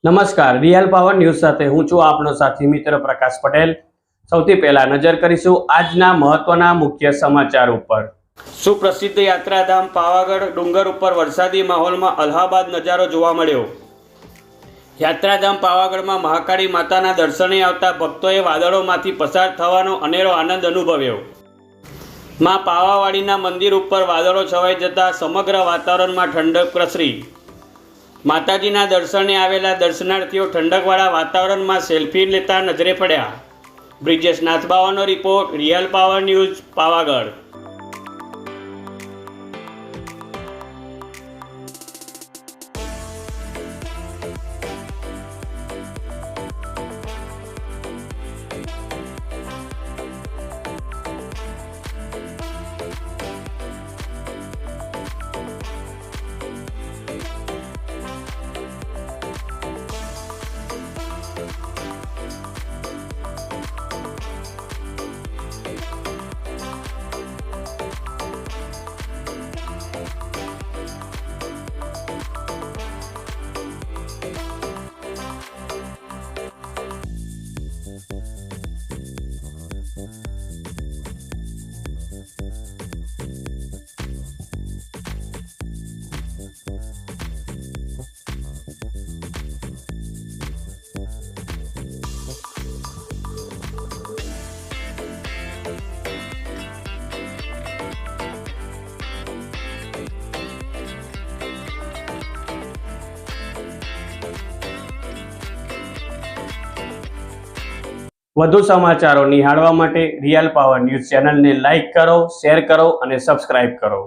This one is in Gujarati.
નમસ્કાર, રિયલ પાવર ન્યૂઝ સાથે હું છું આપનો સાથી મિત્ર પ્રકાશ પટેલ। સૌથી પહેલા નજર કરીશું આજના મહત્વના મુખ્ય સમાચાર ઉપર। સુપ્રસિદ્ધ યાત્રાધામ પાવાગઢ ડુંગર ઉપર વરસાદી માહોલમાં અલ્હાબાદ નજારો જોવા મળ્યો। યાત્રાધામ પાવાગઢમાં મહાકાળી માતાના દર્શને આવતા ભક્તોએ વાદળોમાંથી પસાર થવાનો અનેરો આનંદ અનુભવ્યો। માં પાવાવાડીના મંદિર ઉપર વાદળો છવાઈ જતા સમગ્ર વાતાવરણમાં ઠંડક પ્રસરી। માતાજીના દર્શને આવેલા દર્શનાર્થીઓ ઠંડકવાળા વાતાવરણમાં સેલ્ફી લેતા નજરે પડ્યા। બ્રિજેશ નાથબાવાનો report, real power news, Pavagadh. વધુ સમાચારો નિહાળવા માટે રિયલ પાવર ન્યૂઝ ચેનલને લાઇક કરો, શેર કરો અને સબસ્ક્રાઇબ કરો।